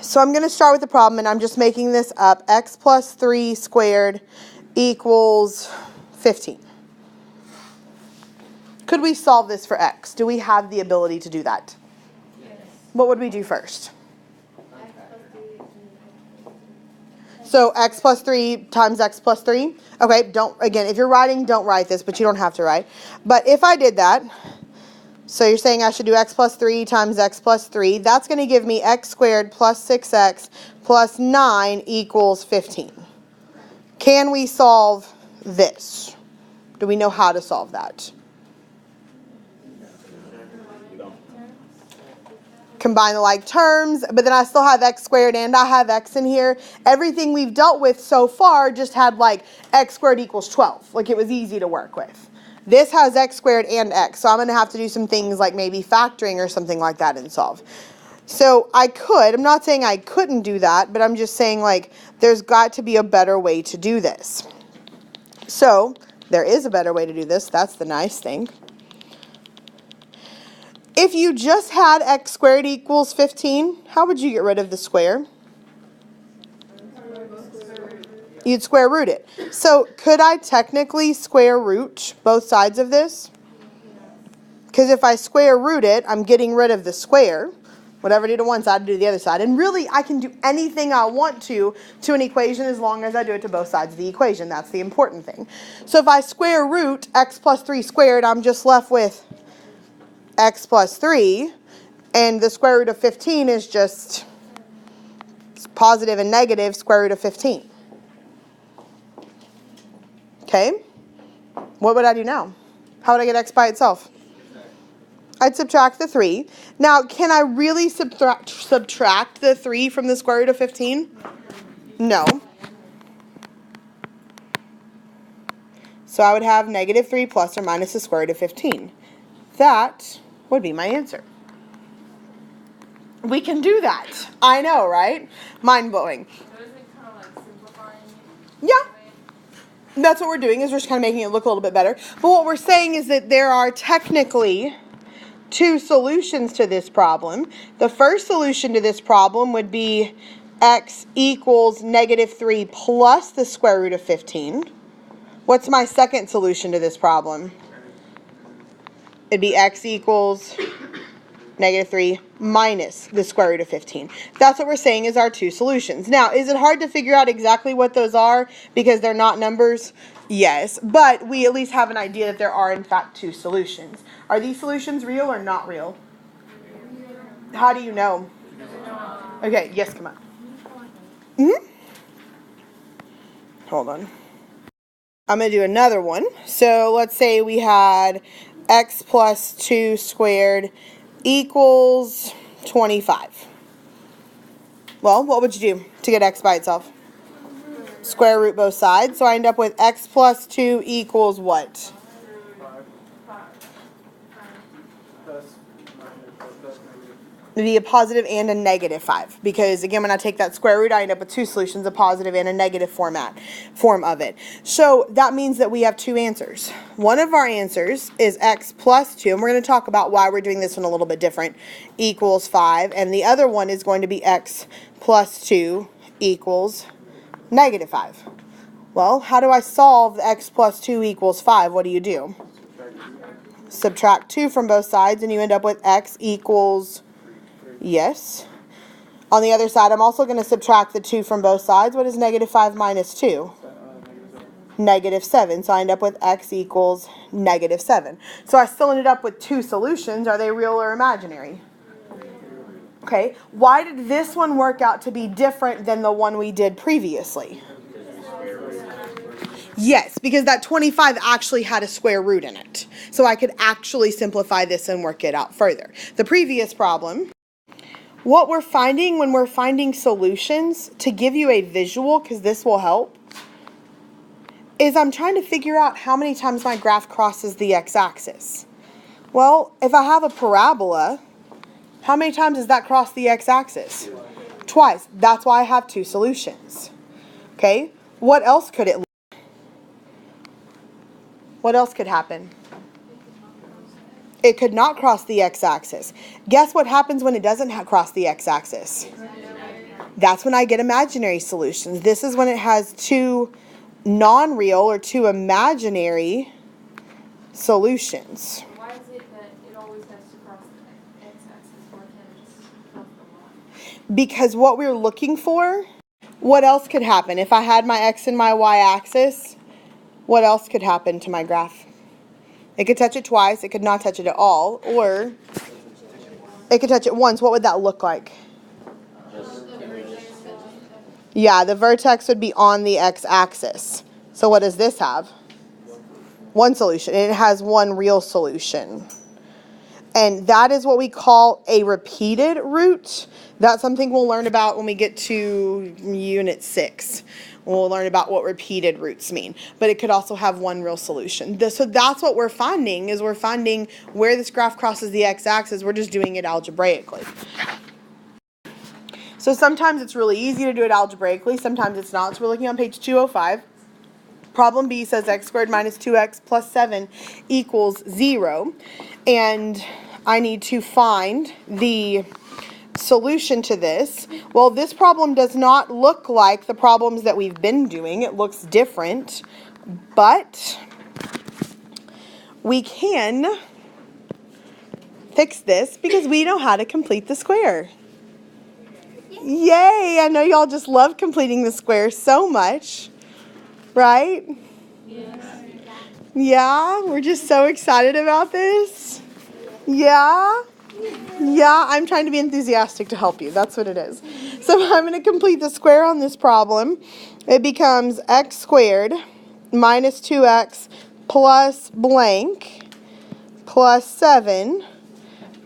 So I'm going to start with the problem, and I'm just making this up. X plus 3 squared equals 15. Could we solve this for x? Do we have the ability to do that? Yes. What would we do first? So x plus 3 times x plus 3. Okay, again, if you're writing, don't write this, but you don't have to write. But if I did that, so you're saying I should do x plus 3 times x plus 3. That's going to give me x squared plus 6x plus 9 equals 15. Can we solve this? Do we know how to solve that? Combine the like terms, but then I still have x squared and I have x in here. Everything we've dealt with so far just had like x squared equals 12. Like it was easy to work with. This has x squared and x, so I'm going to have to do some things like maybe factoring or something like that and solve. So I'm not saying I couldn't do that, but I'm just saying like there's got to be a better way to do this. So there is a better way to do this. That's the nice thing. If you just had x squared equals 15, how would you get rid of the square? You'd square root it. So could I technically square root both sides of this? Because if I square root it, I'm getting rid of the square. Whatever I do to one side, I do to the other side. And really, I can do anything I want to an equation as long as I do it to both sides of the equation. That's the important thing. So if I square root x plus 3 squared, I'm just left with x plus 3. And the square root of 15 is just positive and negative square root of 15. Okay? What would I do now? How would I get x by itself? I'd subtract the 3. Now, can I really subtract the 3 from the square root of 15? No. So I would have negative 3 plus or minus the square root of 15. That would be my answer. We can do that. I know, right? Mind-blowing. So is it kind of like simplifying? Yeah. That's what we're doing, is we're just kind of making it look a little bit better. But what we're saying is that there are technically 2 solutions to this problem. The first solution to this problem would be x equals negative 3 plus the square root of 15. What's my second solution to this problem? It'd be x equals negative 3 minus the square root of 15. That's what we're saying is our 2 solutions. Now, is it hard to figure out exactly what those are because they're not numbers? Yes, but we at least have an idea that there are, in fact, 2 solutions. Are these solutions real or not real? How do you know? Okay, yes, come on. Hold on. I'm going to do another one. So let's say we had x plus 2 squared equals 25. Well, what would you do to get x by itself? Square root both sides. So I end up with x plus 2 equals what? It'd be a positive and a negative 5. Because, again, when I take that square root, I end up with 2 solutions, a positive and a negative form of it. So that means that we have 2 answers. One of our answers is x plus 2, and we're going to talk about why we're doing this one a little bit different, equals 5. And the other one is going to be x plus 2 equals negative 5. Well, how do I solve the x plus 2 equals 5? What do? Subtract 2 from both sides, and you end up with x equals... Yes. On the other side, I'm also going to subtract the 2 from both sides. What is negative 5 minus 2? Negative 7. So I end up with x equals negative 7. So I still ended up with 2 solutions. Are they real or imaginary? Okay. Why did this one work out to be different than the one we did previously? Yes, because that 25 actually had a square root in it. So I could actually simplify this and work it out further. The previous problem... What we're finding when we're finding solutions, to give you a visual, because this will help, is I'm trying to figure out how many times my graph crosses the x-axis. Well, if I have a parabola, how many times does that cross the x-axis? Twice. That's why I have 2 solutions. Okay? What else could it look like? What else could happen? It could not cross the x-axis. Guess what happens when it doesn't cross the x-axis? That's when I get imaginary solutions. This is when it has two non-real or two imaginary solutions. Why is it that it always has to cross the x-axis? Why can't it just cross the line? Because what we're looking for, what else could happen? If I had my x and my y-axis, what else could happen to my graph? It could touch it twice, it could not touch it at all, or it could touch it once. What would that look like? Yeah, the vertex would be on the x-axis. So what does this have? One solution. And it has one real solution. And that is what we call a repeated root. That's something we'll learn about when we get to Unit 6. We'll learn about what repeated roots mean. But it could also have one real solution. So that's what we're finding, is we're finding where this graph crosses the x-axis. We're just doing it algebraically. So sometimes it's really easy to do it algebraically. Sometimes it's not. So we're looking on page 205. Problem B says x squared minus 2x plus 7 equals 0. And I need to find the solution to this. Well, this problem does not look like the problems that we've been doing. It looks different. But we can fix this because we know how to complete the square. Yay! I know y'all just love completing the square so much, right? Yeah, we're just so excited about this. Yeah, I'm trying to be enthusiastic to help you. That's what it is. So I'm going to complete the square on this problem. It becomes x squared minus 2x plus blank plus 7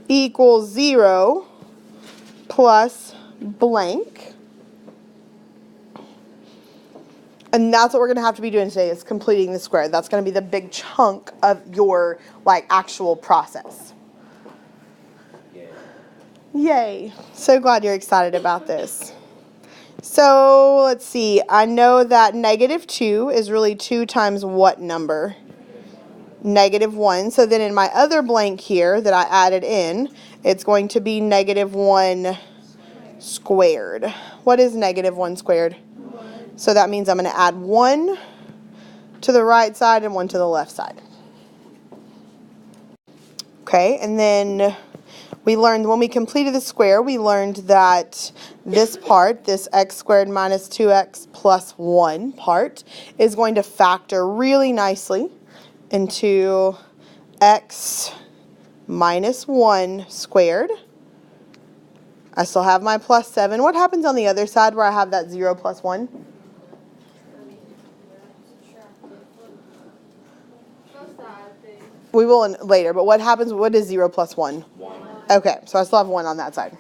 equals 0 plus blank. And that's what we're going to have to be doing today, is completing the square. That's going to be the big chunk of your actual process. Yay. So glad you're excited about this. So let's see. I know that negative 2 is really 2 times what number? Negative 1. So then in my other blank here that I added in, it's going to be negative 1 squared. What is negative 1 squared? So that means I'm going to add 1 to the right side and 1 to the left side. Okay, and then we learned when we completed the square, we learned that this part, this x squared minus 2x plus 1 part, is going to factor really nicely into x minus 1 squared. I still have my plus 7. What happens on the other side where I have that 0 plus 1? We will later, but what happens? What is 0 plus 1? 1. Okay, so I still have 1 on that side.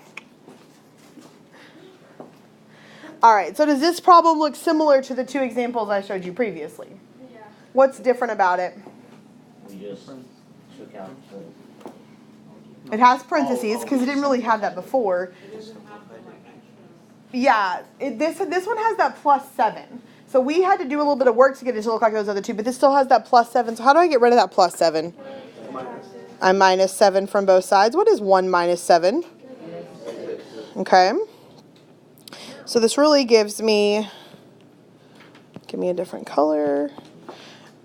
All right, so does this problem look similar to the 2 examples I showed you previously? Yeah. What's different about it? We just took out the... It has parentheses because it didn't really have that before. Yeah, this one has that plus 7. So we had to do a little bit of work to get it to look like those other two, but this still has that plus 7. So how do I get rid of that plus 7? I minus 7 from both sides. What is 1 minus 7? Okay. So this really gives me, give me a different color.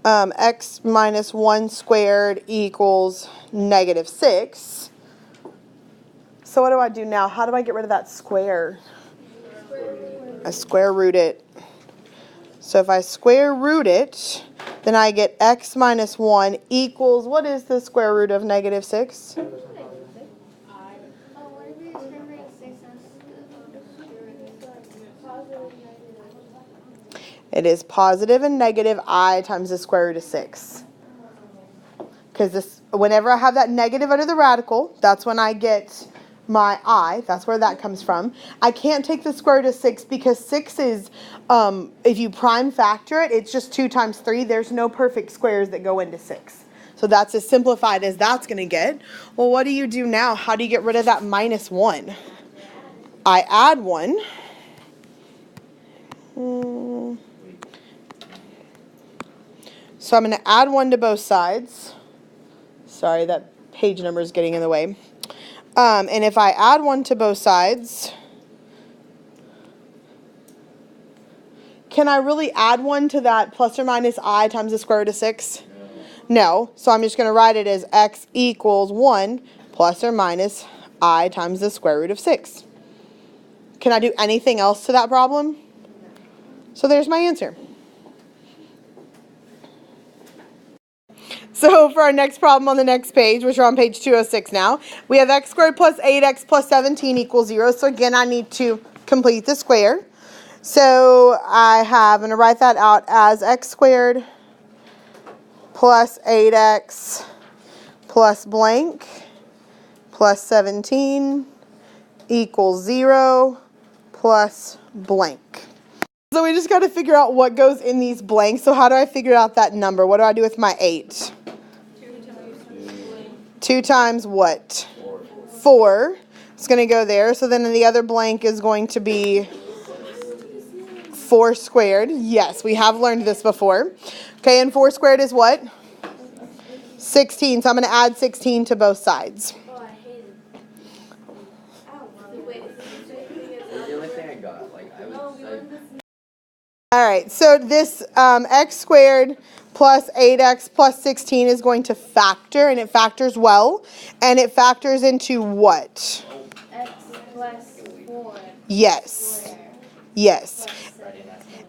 X minus 1 squared equals negative 6. So what do I do now? How do I get rid of that square? I square root it. So if I square root it, then I get x minus 1 equals, what is the square root of negative 6? It is positive and negative I times the square root of 6. Because this, whenever I have that negative under the radical, that's when I get my I. That's where that comes from. I can't take the square root of 6 because 6 is, if you prime factor it, it's just 2 times 3. There's no perfect squares that go into 6. So that's as simplified as that's going to get. Well, what do you do now? How do you get rid of that minus 1? I add 1. So I'm going to add 1 to both sides. Sorry, that page number is getting in the way. And if I add 1 to both sides, can I really add one to that plus or minus I times the square root of 6? No. So I'm just going to write it as x equals 1 plus or minus I times the square root of 6. Can I do anything else to that problem? So there's my answer. So for our next problem on the next page, which are on page 206 now, we have x squared plus 8x plus 17 equals 0. So again, I need to complete the square. So I'm going to write that out as x squared plus 8x plus blank plus 17 equals 0 plus blank. So we just got to figure out what goes in these blanks. So how do I figure out that number? What do I do with my 8? 2 times what? 4. It's going to go there. So then the other blank is going to be 4 squared. Yes, we have learned this before. Okay, and 4 squared is what? 16. So I'm going to add 16 to both sides. Oh, I hate it. Wait, That's the only thing I got. Like, I was All right, so this x squared plus 8x plus 16 is going to factor, and it factors well. And it factors into what? x plus 4. Yes. Square. Yes. Plus 7.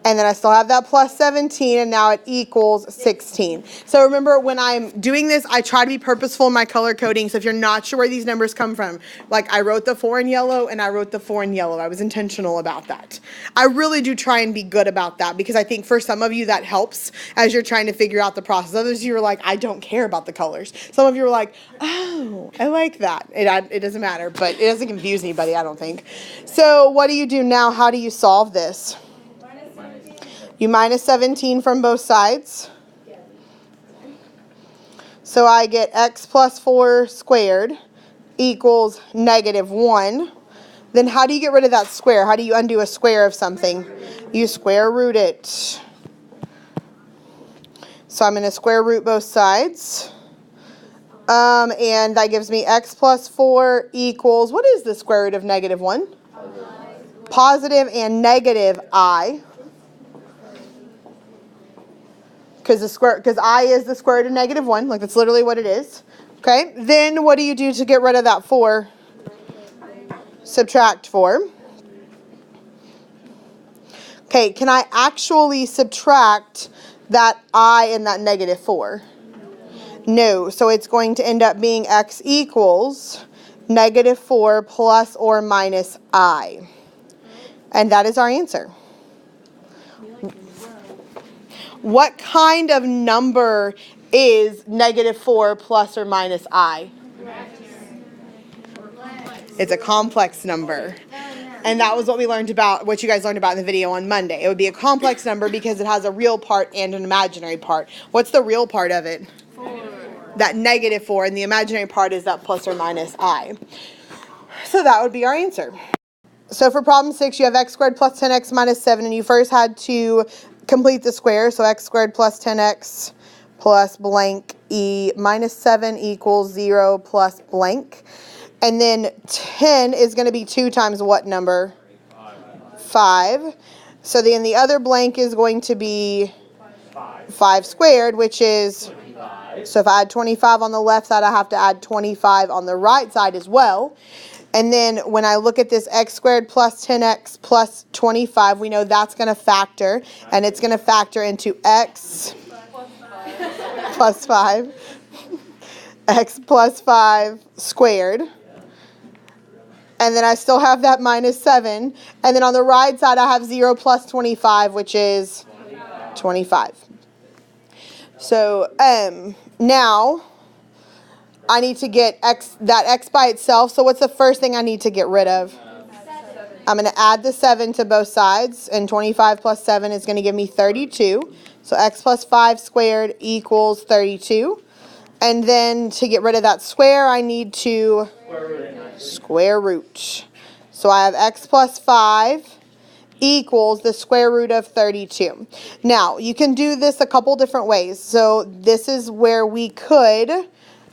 And then I still have that plus 17, and now it equals 16. So remember, when I'm doing this, I try to be purposeful in my color coding. So if you're not sure where these numbers come from, like I wrote the 4 in yellow and I wrote the 4 in yellow. I was intentional about that. I really do try and be good about that, because I think for some of you that helps as you're trying to figure out the process. Others of you are like, I don't care about the colors. Some of you are like, oh, I like that. It doesn't matter, but it doesn't confuse anybody, I don't think. So what do you do now? How do you solve this? You minus 17 from both sides. So I get x plus 4 squared equals negative 1. Then how do you get rid of that square? How do you undo a square of something? You square root it. So I'm going to square root both sides. And that gives me x plus 4 equals, what is the square root of negative 1? Positive and negative I. Because I is the square root of negative 1. Like, that's literally what it is. Okay, then what do you do to get rid of that 4? Subtract 4. Okay, can I actually subtract that I and that negative 4? No, so it's going to end up being x equals negative 4 plus or minus I. And that is our answer. What kind of number is negative 4 plus or minus I? It's a complex number. And that was what we learned about, what you guys learned about in the video on Monday. It would be a complex number because it has a real part and an imaginary part. What's the real part of it? 4. That negative 4, and the imaginary part is that plus or minus I. So that would be our answer. So for problem 6, you have x squared plus 10x minus 7, and you first had to complete the square. So x squared plus 10x plus blank e minus 7 equals 0 plus blank. And then 10 is going to be 2 times what number? 5. So then the other blank is going to be 5 squared, which is, so if I add 25 on the left side, I have to add 25 on the right side as well. And then when I look at this x squared plus 10x plus 25, we know that's going to factor. And it's going to factor into x plus 5. X plus 5 squared. And then I still have that minus 7. And then on the right side, I have 0 plus 25, which is 25. So now I need to get that x by itself. So what's the first thing I need to get rid of? 7. I'm going to add the 7 to both sides. And 25 plus 7 is going to give me 32. So x plus 5 squared equals 32. And then to get rid of that square, I need to square root. So I have x plus 5 equals the square root of 32. Now, you can do this a couple different ways. So this is where we could,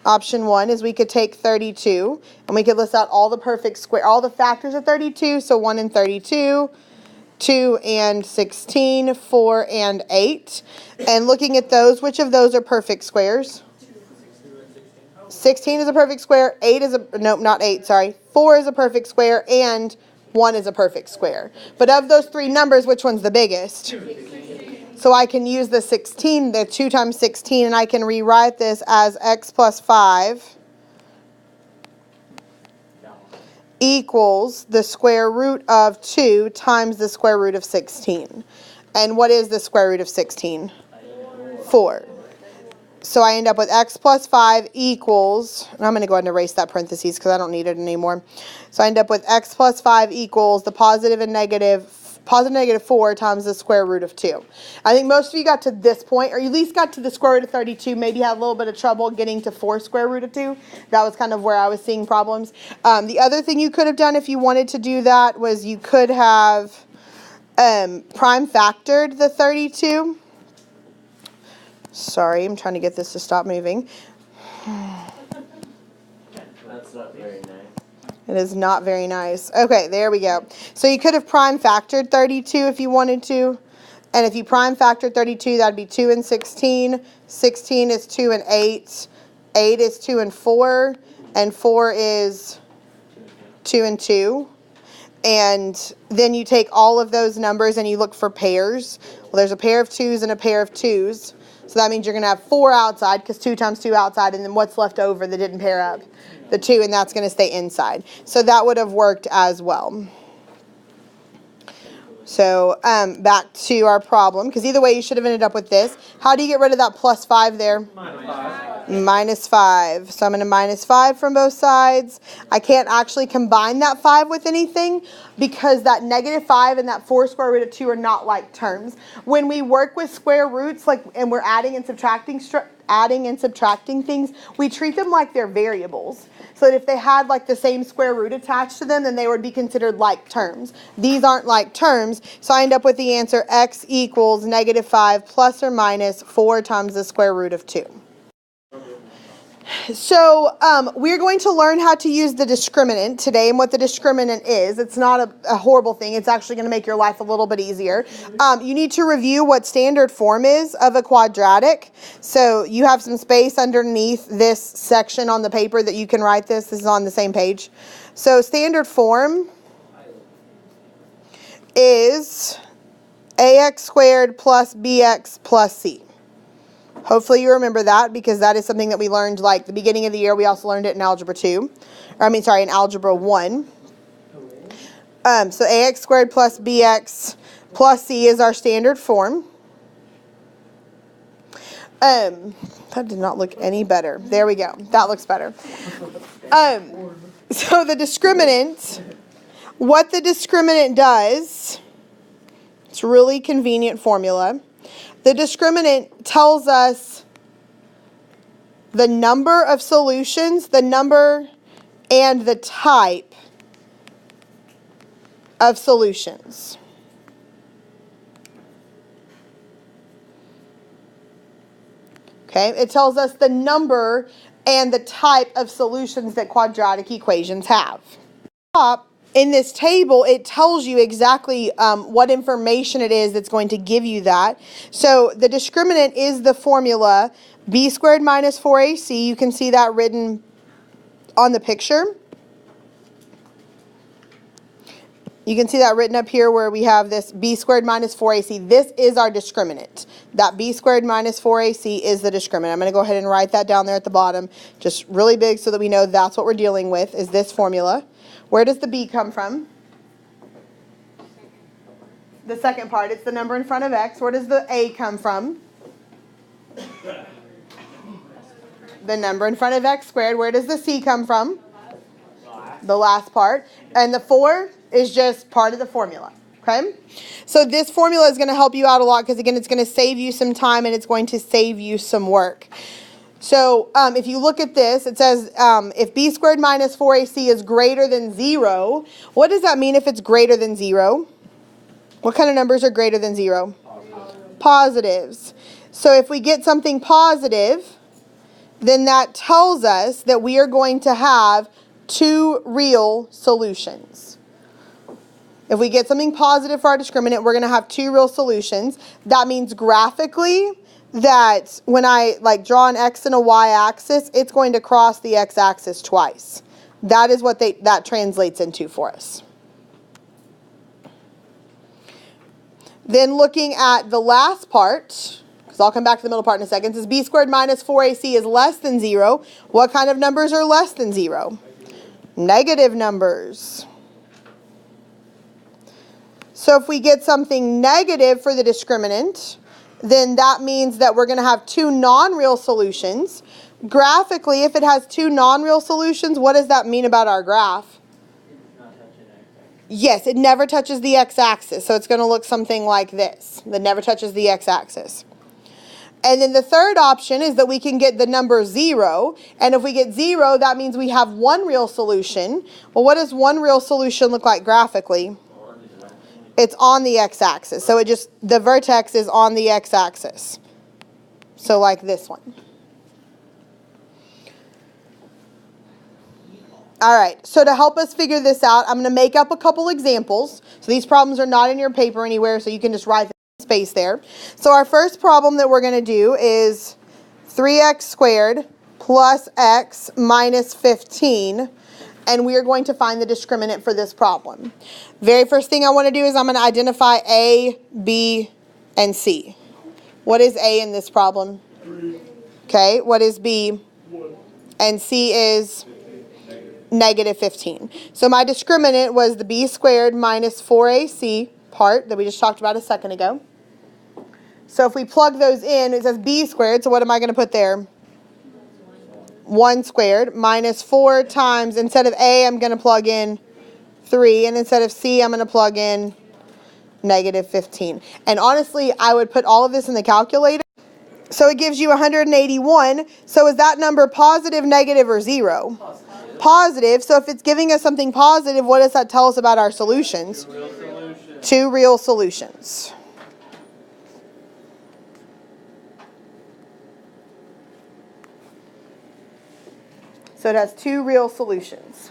option 1 is we could take 32 and we could list out all the perfect square, all the factors of 32. So 1 and 32, 2 and 16, 4 and 8. And looking at those, which of those are perfect squares? 16 is a perfect square, 8 is a, nope, not 8, sorry. 4 is a perfect square, and 1 is a perfect square. But of those three numbers, which one's the biggest? So I can use the 16, the 2 times 16, and I can rewrite this as x plus 5 equals the square root of 2 times the square root of 16. And what is the square root of 16? 4. So I end up with x plus 5 equals, and I'm going to go ahead and erase that parentheses because I don't need it anymore. So I end up with x plus 5 equals the positive and negative 4 times the square root of 2. I think most of you got to this point, or you at least got to the square root of 32, maybe had a little bit of trouble getting to 4 square root of 2. That was kind of where I was seeing problems. The other thing you could have done if you wanted to do that was you could have prime factored the 32. Sorry, I'm trying to get this to stop moving. That's not very nice. It is not very nice. Okay, there we go. So you could have prime factored 32 if you wanted to. And if you prime factored 32, that'd be 2 and 16. 16 is 2 and 8. 8 is 2 and 4. And 4 is 2 and 2. And then you take all of those numbers and you look for pairs. Well, there's a pair of 2s and a pair of 2s. So that means you're going to have 4 outside because 2 times 2 outside. And then what's left over that didn't pair up? The 2, and that's going to stay inside. So that would have worked as well. So back to our problem, because either way you should have ended up with this. How do you get rid of that plus 5 there? Minus 5. So I'm going to minus 5 from both sides. I can't actually combine that 5 with anything because that negative 5 and that 4 square root of 2 are not like terms. When we work with square roots, and we're adding and subtracting things, we treat them like they're variables. So that if they had like the same square root attached to them, then they would be considered like terms. These aren't like terms, so I end up with the answer x equals negative 5 plus or minus 4 times the square root of 2. So we're going to learn how to use the discriminant today and what the discriminant is. It's not a horrible thing. It's actually going to make your life a little bit easier. You need to review what standard form is of a quadratic. So you have some space underneath this section on the paper that you can write this. This is on the same page. So standard form is ax squared plus bx plus c. Hopefully you remember that because that is something that we learned like the beginning of the year. We also learned it in Algebra 2. In Algebra 1. So ax squared plus bx plus c is our standard form. That did not look any better. There we go. That looks better. So the discriminant, what the discriminant does, it's a really convenient formula. The discriminant tells us the number of solutions, the number and the type of solutions. Okay, it tells us the number and the type of solutions that quadratic equations have. In this table, it tells you exactly what information it is that's going to give you that. So the discriminant is the formula b squared minus 4ac. You can see that written on the picture. You can see that written up here where we have this b squared minus 4ac. This is our discriminant. That b squared minus 4ac is the discriminant. I'm going to go ahead and write that down there at the bottom, just really big so that we know that's what we're dealing with, is this formula. Where does the b come from? The second part. It's the number in front of x. Where does the a come from? The number in front of x squared. Where does the c come from? The last part. And the 4 is just part of the formula. Okay? So this formula is going to help you out a lot because, again, it's going to save you some time and it's going to save you some work. So if you look at this, it says if b squared minus 4ac is greater than 0, what does that mean if it's greater than 0? What kind of numbers are greater than 0? Positives. So if we get something positive, then that tells us that we are going to have 2 real solutions. If we get something positive for our discriminant, we're going to have two real solutions. That means graphically that when I like draw an x and a y axis, it's going to cross the x axis twice. That is what that translates into for us. Then looking at the last part, because I'll come back to the middle part in a second, says b squared minus 4ac is less than 0. What kind of numbers are less than 0? Negative numbers. So if we get something negative for the discriminant, then that means that we're going to have two non-real solutions. Graphically, if it has two non-real solutions, what does that mean about our graph? Yes, it never touches the x-axis, so it's going to look something like this. That never touches the x-axis. And then the third option is that we can get the number 0, and if we get 0, that means we have one real solution. Well, what does one real solution look like graphically? It's on the x-axis, so the vertex is on the x-axis. So like this one. All right, so to help us figure this out, I'm going to make up a couple examples. So these problems are not in your paper anywhere, so you can just write the space there. So our first problem that we're going to do is 3x squared plus x minus 15, and we are going to find the discriminant for this problem. Very first thing I want to do is I'm going to identify A, B, and C. What is A in this problem? 3. Okay, what is B? 1. And C is negative 15. So my discriminant was the b squared minus 4ac part that we just talked about a second ago. So if we plug those in, it says b squared, so what am I going to put there? 1 squared minus 4 times, instead of a, I'm going to plug in 3, and instead of c, I'm going to plug in negative 15. And honestly, I would put all of this in the calculator. So it gives you 181. So is that number positive, negative, or 0? Positive. So if it's giving us something positive, what does that tell us about our solutions? Two real solutions. So it has two real solutions.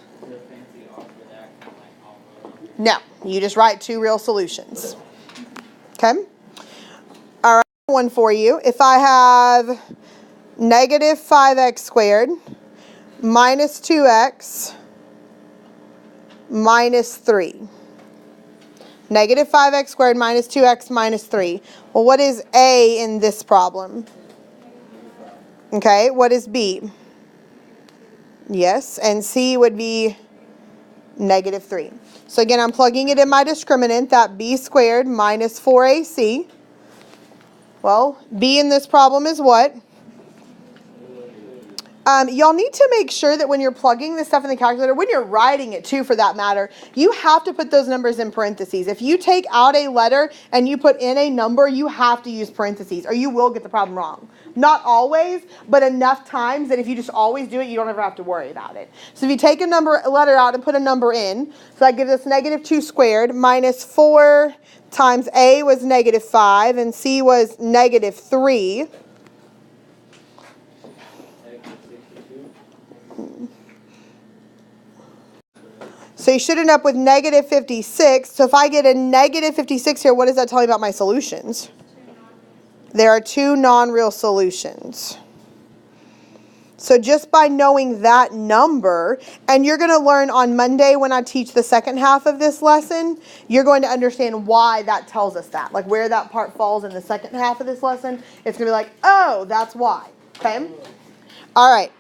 No, you just write two real solutions. Okay? All right, one for you. If I have negative 5x squared minus 2x minus 3. Negative 5x squared minus 2x minus 3. Well, what is A in this problem? Okay, what is B? Yes, and C would be negative 3. So again, I'm plugging it in my discriminant, that b squared minus 4ac. Well, B in this problem is what? Y'all need to make sure that when you're plugging this stuff in the calculator, when you're writing it too for that matter, you have to put those numbers in parentheses. If you take out a letter and you put in a number, you have to use parentheses or you will get the problem wrong. Not always, but enough times that if you just always do it, you don't ever have to worry about it. So if you take a letter out and put a number in, so that gives us negative 2 squared minus 4 times A was negative 5 and C was negative 3. So you should end up with negative 56. So if I get a negative 56 here, what does that tell me about my solutions? There are two non-real solutions. So just by knowing that number, and you're going to learn on Monday when I teach the second half of this lesson, you're going to understand why that tells us that. Like where that part falls in the second half of this lesson, it's going to be like, oh, that's why. Okay? All right.